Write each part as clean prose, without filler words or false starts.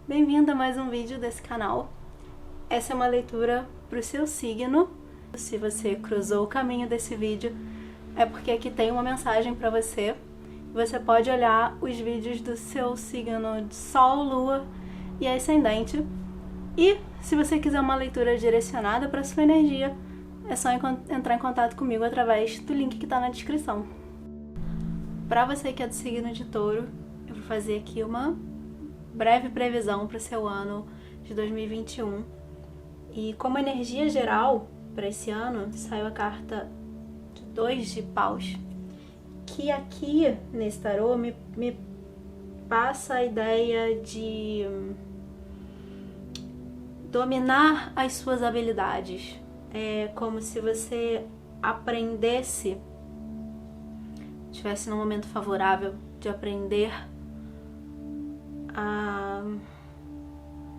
Bem-vindo a mais um vídeo desse canal. Essa é uma leitura para o seu signo. Se você cruzou o caminho desse vídeo, é porque aqui tem uma mensagem para você. Você pode olhar os vídeos do seu signo de Sol, Lua e Ascendente. E se você quiser uma leitura direcionada para sua energia, é só entrar em contato comigo através do link que está na descrição. Para você que é do signo de Touro, eu vou fazer aqui uma breve previsão para o seu ano de 2021. E como energia geral para esse ano, saiu a carta de 2 de paus, que aqui nesse tarô me passa a ideia de dominar as suas habilidades. É como se você aprendesse, estivesse num momento favorável de aprender a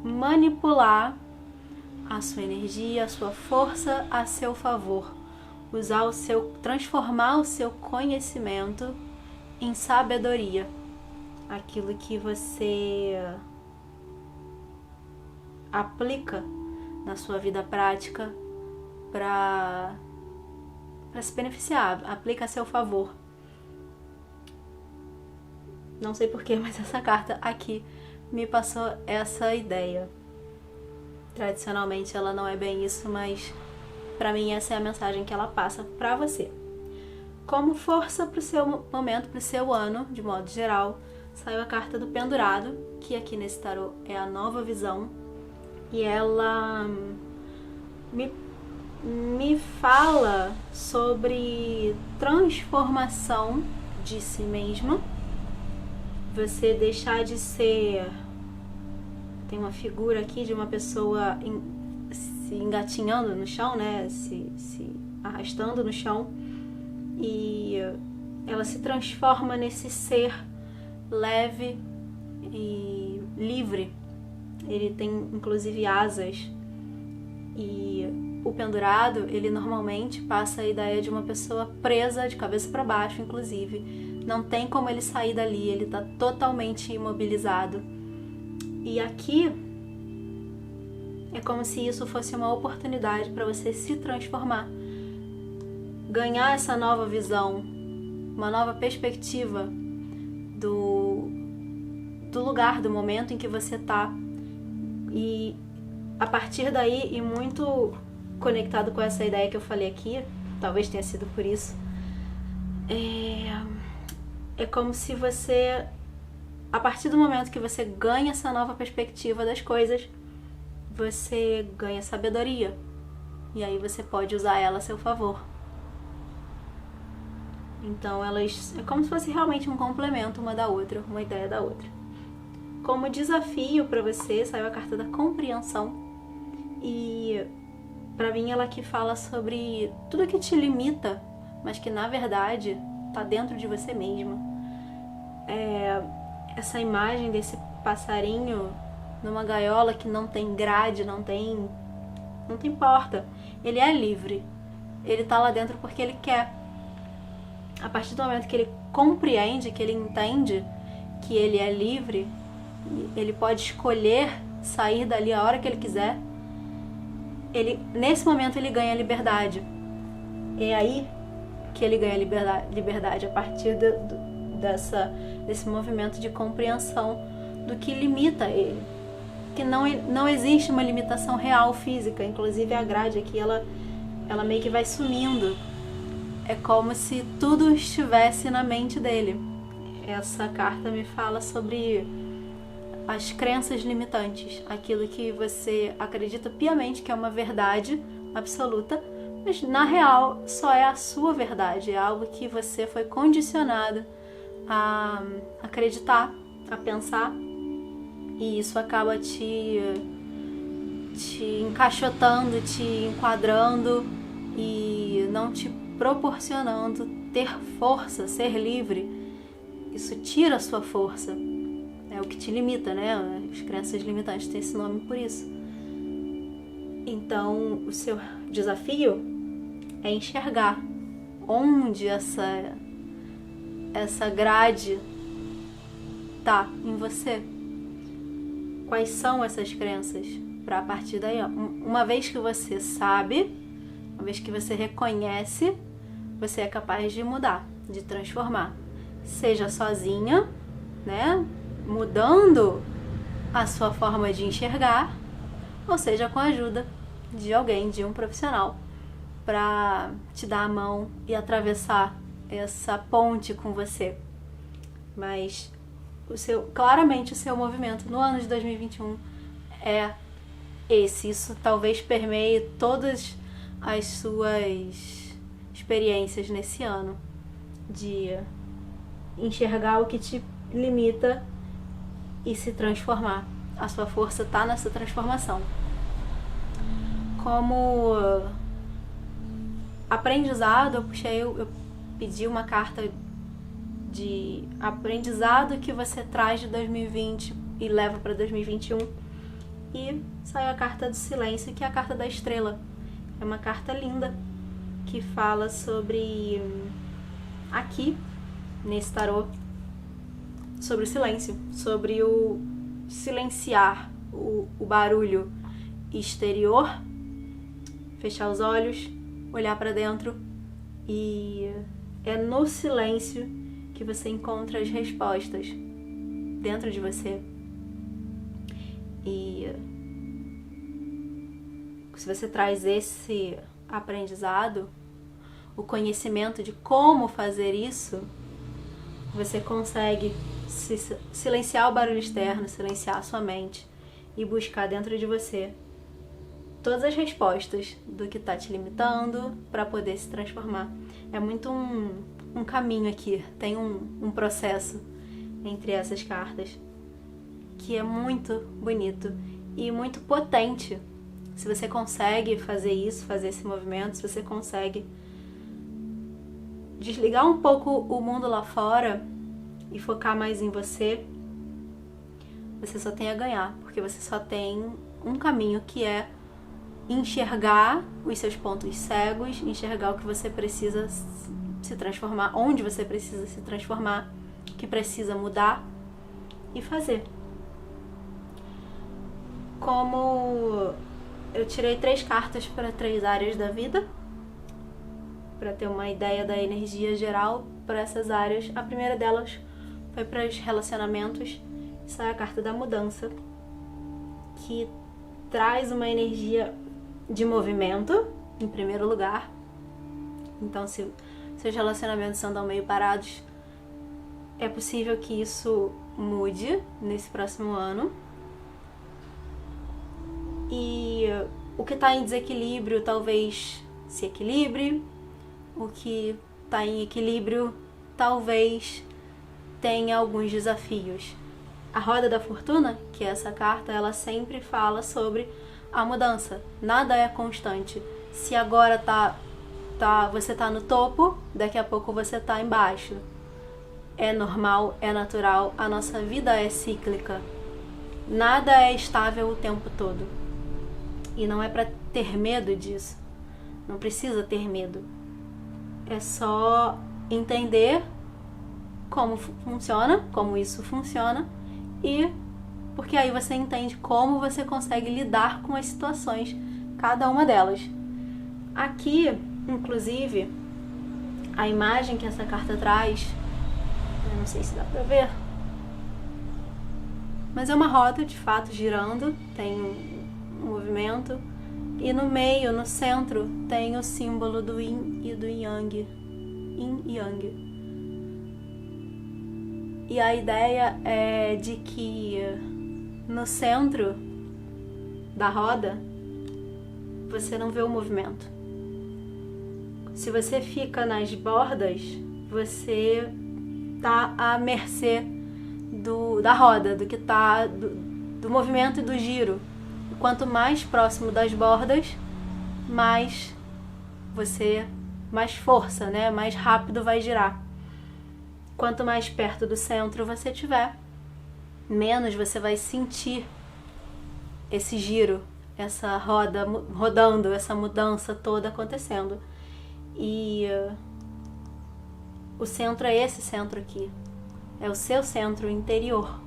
manipular a sua energia, a sua força a seu favor, transformar o seu conhecimento em sabedoria, aquilo que você aplica na sua vida prática para se beneficiar, aplica a seu favor. Não sei porquê, mas essa carta aqui me passou essa ideia. Tradicionalmente ela não é bem isso, mas pra mim essa é a mensagem que ela passa pra você. Como força pro seu momento, pro seu ano, de modo geral, saiu a carta do Pendurado, que aqui nesse tarô é a nova visão. E ela me fala sobre transformação de si mesma. Você deixar de ser... Tem uma figura aqui de uma pessoa se engatinhando no chão, né? Se arrastando no chão. E ela se transforma nesse ser leve e livre. Ele tem inclusive asas. E o pendurado, ele normalmente passa a ideia de uma pessoa presa de cabeça para baixo, inclusive. Não tem como ele sair dali, ele está totalmente imobilizado. E aqui é como se isso fosse uma oportunidade para você se transformar, ganhar essa nova visão, uma nova perspectiva do lugar, do momento em que você está. E a partir daí, e muito conectado com essa ideia que eu falei aqui, talvez tenha sido por isso, é como se você, a partir do momento que você ganha essa nova perspectiva das coisas, você ganha sabedoria. E aí você pode usar ela a seu favor. Então elas, é como se fosse realmente um complemento uma da outra, uma ideia da outra. Como desafio para você, saiu a carta da compreensão. E para mim ela aqui fala sobre tudo que te limita, mas que na verdade está dentro de você mesma. Essa imagem desse passarinho numa gaiola que não tem grade, não tem porta. Ele é livre. Ele tá lá dentro porque ele quer. A partir do momento que ele compreende, que ele entende que ele é livre, ele pode escolher sair dali a hora que ele quiser. Nesse momento ele ganha liberdade. É aí que ele ganha liberdade, a partir desse movimento de compreensão do que limita ele. Que não existe uma limitação real física, inclusive a grade aqui, ela meio que vai sumindo. É como se tudo estivesse na mente dele. Essa carta me fala sobre as crenças limitantes, aquilo que você acredita piamente que é uma verdade absoluta, mas na real só é a sua verdade, é algo que você foi condicionado a acreditar, a pensar, e isso acaba te encaixotando, te enquadrando e não te proporcionando ter força, ser livre. Isso tira a sua força, é o que te limita, né? As crenças limitantes têm esse nome por isso. Então o seu desafio é enxergar onde essa grade tá em você. quais são essas crenças, para a partir daí, uma vez que você sabe, uma vez que você reconhece, você é capaz de mudar, de transformar. Seja sozinha, né? Mudando a sua forma de enxergar, ou seja, com a ajuda de alguém, de um profissional, para te dar a mão e atravessar essa ponte com você. Mas claramente o seu movimento no ano de 2021 é esse. Isso talvez permeie todas as suas experiências nesse ano, de enxergar o que te limita e se transformar. A sua força está nessa transformação. Como aprendizado, eu pedi uma carta de aprendizado que você traz de 2020 e leva para 2021, e saiu a carta do silêncio, que é a carta da estrela. É uma carta linda que fala sobre, aqui nesse tarô, sobre o silêncio, sobre o silenciar o barulho exterior, fechar os olhos, olhar para dentro, e é no silêncio que você encontra as respostas dentro de você. E se você traz esse aprendizado, o conhecimento de como fazer isso, você consegue silenciar o barulho externo, silenciar a sua mente e buscar dentro de você todas as respostas do que está te limitando para poder se transformar. É muito um caminho aqui, tem um processo entre essas cartas que é muito bonito e muito potente. Se você consegue fazer isso, fazer esse movimento, se você consegue desligar um pouco o mundo lá fora e focar mais em você, você só tem a ganhar, porque você só tem um caminho, que é enxergar os seus pontos cegos, enxergar o que você precisa se transformar, onde você precisa se transformar, o que precisa mudar e fazer. Como eu tirei 3 cartas para 3 áreas da vida, para ter uma ideia da energia geral para essas áreas, a primeira delas foi para os relacionamentos. Essa é a carta da mudança, que traz uma energia de movimento, em primeiro lugar. Então, se seus relacionamentos andam meio parados, é possível que isso mude nesse próximo ano. E o que está em desequilíbrio talvez se equilibre, o que está em equilíbrio talvez tenha alguns desafios. A roda da fortuna, que é essa carta, ela sempre fala sobre a mudança. Nada é constante. Se agora você tá no topo, daqui a pouco você tá embaixo. É normal, é natural, a nossa vida é cíclica. Nada é estável o tempo todo. E não é para ter medo disso. Não precisa ter medo. É só entender como funciona, como isso funciona, e porque aí você entende como você consegue lidar com as situações, cada uma delas. Aqui, inclusive, a imagem que essa carta traz, eu não sei se dá pra ver, mas é uma roda, de fato, girando, tem um movimento, e no meio, no centro, tem o símbolo do Yin e do Yang. Yin e Yang. E a ideia é de que no centro da roda você não vê o movimento. Se você fica nas bordas, você tá à mercê da roda, do que tá do movimento e do giro. E quanto mais próximo das bordas, mais força, né? Mais rápido vai girar. Quanto mais perto do centro você estiver, menos você vai sentir esse giro, essa roda rodando, essa mudança toda acontecendo. E o centro é esse centro aqui. É o seu centro interior.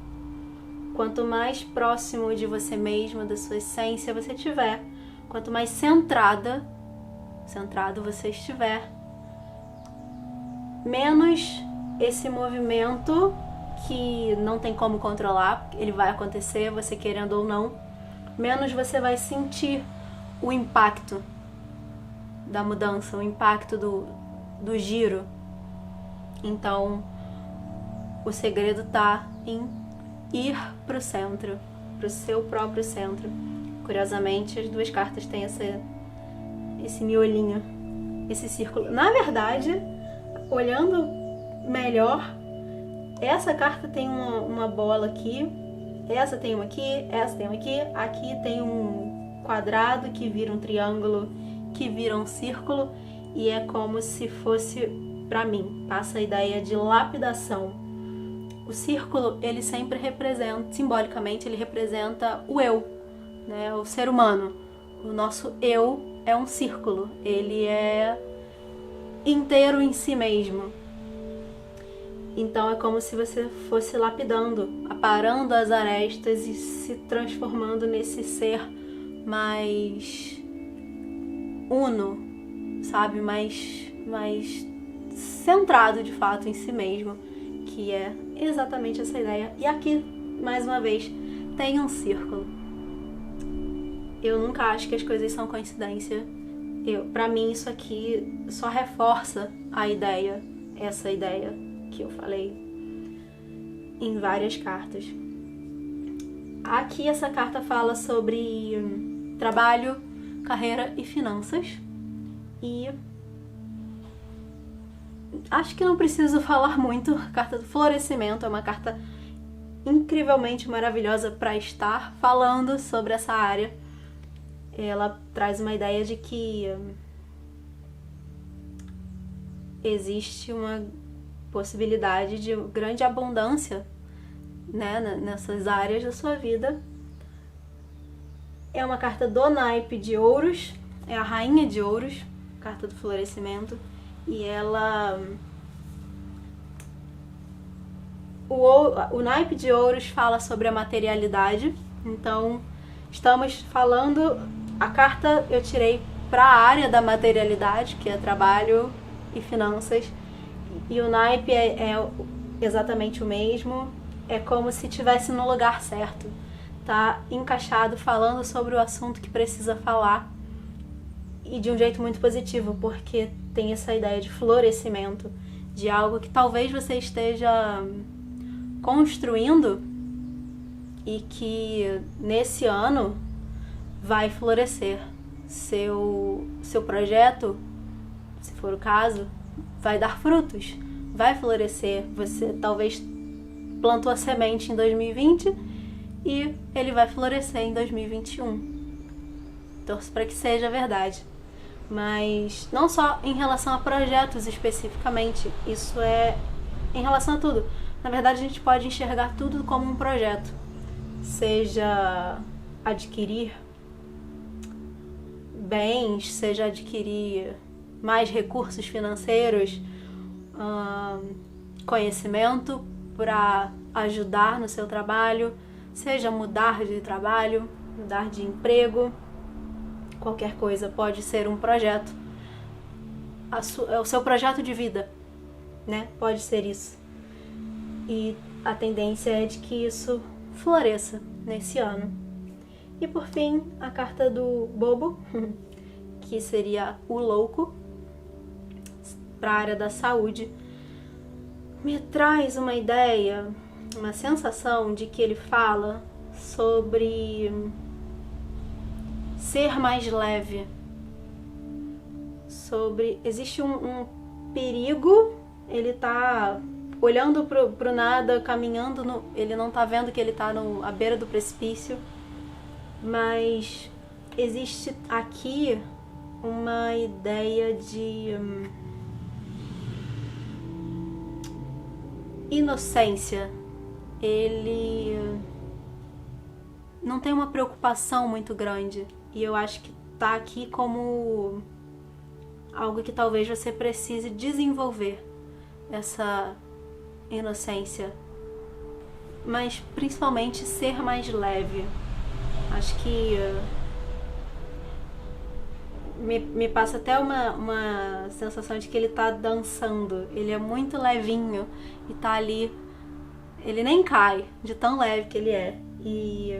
Quanto mais próximo de você mesmo, da sua essência você estiver, quanto mais centrado você estiver, menos esse movimento que não tem como controlar, ele vai acontecer, você querendo ou não, menos você vai sentir o impacto da mudança, o impacto do giro. Então, o segredo tá em ir pro centro, pro seu próprio centro. Curiosamente, as duas cartas têm esse miolinho, esse círculo. Na verdade, olhando melhor, essa carta tem uma bola aqui, essa tem uma aqui, essa tem uma aqui tem um quadrado que vira um triângulo, que vira um círculo, e é como se fosse, pra mim, passa a ideia de lapidação. O círculo, ele sempre representa, simbolicamente, ele representa o eu, né? O ser humano. O nosso eu é um círculo, ele é inteiro em si mesmo. Então é como se você fosse lapidando, aparando as arestas e se transformando nesse ser mais uno, sabe? Mais centrado de fato em si mesmo, que é exatamente essa ideia. E aqui, mais uma vez, tem um círculo. Eu nunca acho que as coisas são coincidência. Pra mim, isso aqui só reforça a ideia, essa ideia que eu falei em várias cartas. Aqui essa carta fala sobre trabalho, carreira e finanças. E acho que não preciso falar muito. A carta do florescimento é uma carta incrivelmente maravilhosa para estar falando sobre essa área. Ela traz uma ideia de que existe uma possibilidade de grande abundância, né, nessas áreas da sua vida. É uma carta do naipe de ouros, é a rainha de ouros, carta do florescimento, e ela... O naipe de ouros fala sobre a materialidade, então estamos falando... A carta eu tirei para a área da materialidade, que é trabalho e finanças, e o naipe é exatamente o mesmo, é como se estivesse no lugar certo, tá encaixado, falando sobre o assunto que precisa falar, e de um jeito muito positivo, porque tem essa ideia de florescimento, de algo que talvez você esteja construindo e que nesse ano vai florescer. Seu projeto, se for o caso, vai dar frutos, vai florescer. Você talvez plantou a semente em 2020 e ele vai florescer em 2021. Torço para que seja verdade. Mas não só em relação a projetos especificamente, isso é em relação a tudo. Na verdade, a gente pode enxergar tudo como um projeto. Seja adquirir bens, seja adquirir mais recursos financeiros, conhecimento para ajudar no seu trabalho, seja mudar de trabalho, mudar de emprego, qualquer coisa pode ser um projeto. O seu projeto de vida, né? Pode ser isso. E a tendência é de que isso floresça nesse ano. E por fim, a carta do bobo, que seria o louco, para a área da saúde, me traz uma ideia, uma sensação de que ele fala sobre ser mais leve, sobre existe um perigo, ele tá olhando pro nada, caminhando, ele não tá vendo que ele tá à beira do precipício, mas existe aqui uma ideia de inocência. Ele não tem uma preocupação muito grande, e eu acho que tá aqui como algo que talvez você precise desenvolver, essa inocência. mas principalmente ser mais leve. Acho que me passa até uma sensação de que ele tá dançando. Ele é muito levinho e tá ali. Ele nem cai de tão leve que ele é. E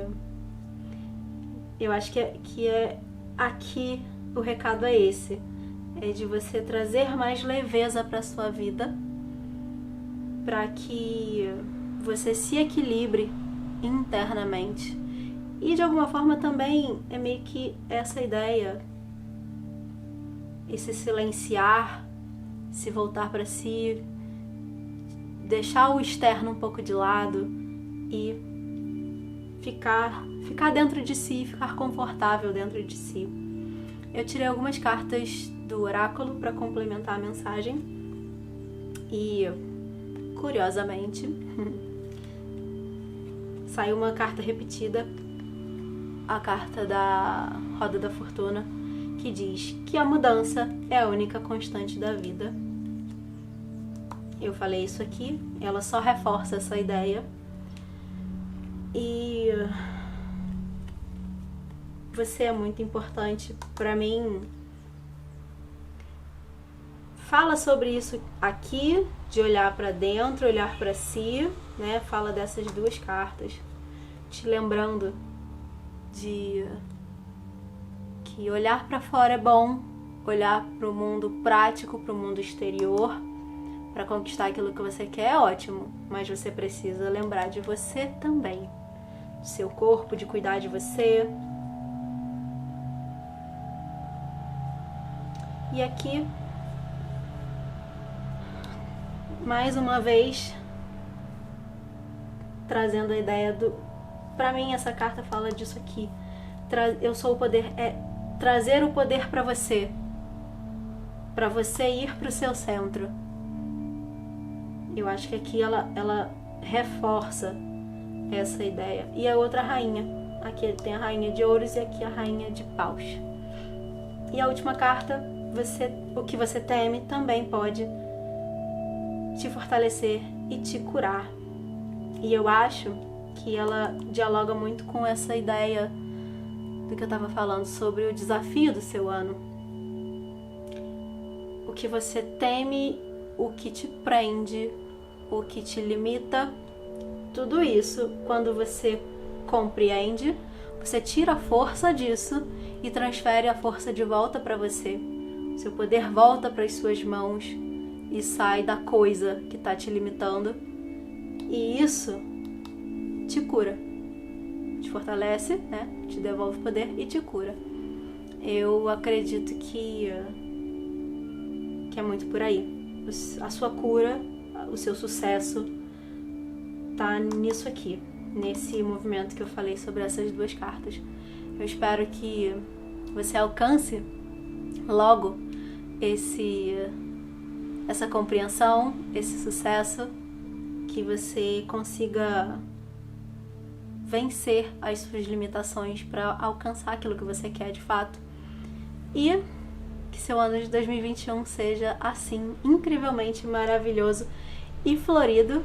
eu acho que é aqui o recado é esse. É de você trazer mais leveza para sua vida, para que você se equilibre internamente. E de alguma forma também é meio que essa ideia, esse silenciar, se voltar para si, deixar o externo um pouco de lado e ficar dentro de si, ficar confortável dentro de si. Eu tirei algumas cartas do oráculo para complementar a mensagem e, curiosamente, saiu uma carta repetida, a carta da Roda da Fortuna, que diz que a mudança é a única constante da vida. Eu falei isso aqui, ela só reforça essa ideia. E você é muito importante para mim. Fala sobre isso aqui, de olhar para dentro, olhar para si, né? Fala dessas duas cartas, te lembrando de que olhar para fora é bom, olhar para o mundo prático, para o mundo exterior, para conquistar aquilo que você quer é ótimo, mas você precisa lembrar de você também, do seu corpo, de cuidar de você. E aqui, mais uma vez, trazendo a ideia do... Pra mim, essa carta fala disso aqui. Eu sou o poder, é trazer o poder pra você ir pro seu centro. Eu acho que aqui ela reforça essa ideia. E a outra rainha. Aqui tem a rainha de ouros e aqui a rainha de paus. E a última carta, o que você teme também pode te fortalecer e te curar. E eu acho que ela dialoga muito com essa ideia do que eu estava falando sobre o desafio do seu ano. O que você teme, o que te prende, o que te limita, tudo isso, quando você compreende, você tira a força disso e transfere a força de volta para você. Seu poder volta para as suas mãos e sai da coisa que está te limitando. E isso te cura, te fortalece, né? Te devolve poder e te cura. Eu acredito que é muito por aí. A sua cura, o seu sucesso tá nisso aqui, nesse movimento que eu falei sobre essas duas cartas. Eu espero que você alcance logo essa compreensão, esse sucesso, que você consiga vencer as suas limitações para alcançar aquilo que você quer de fato. E que seu ano de 2021 seja assim, incrivelmente maravilhoso e florido.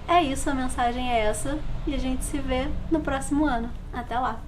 É isso, a mensagem é essa e a gente se vê no próximo ano. Até lá!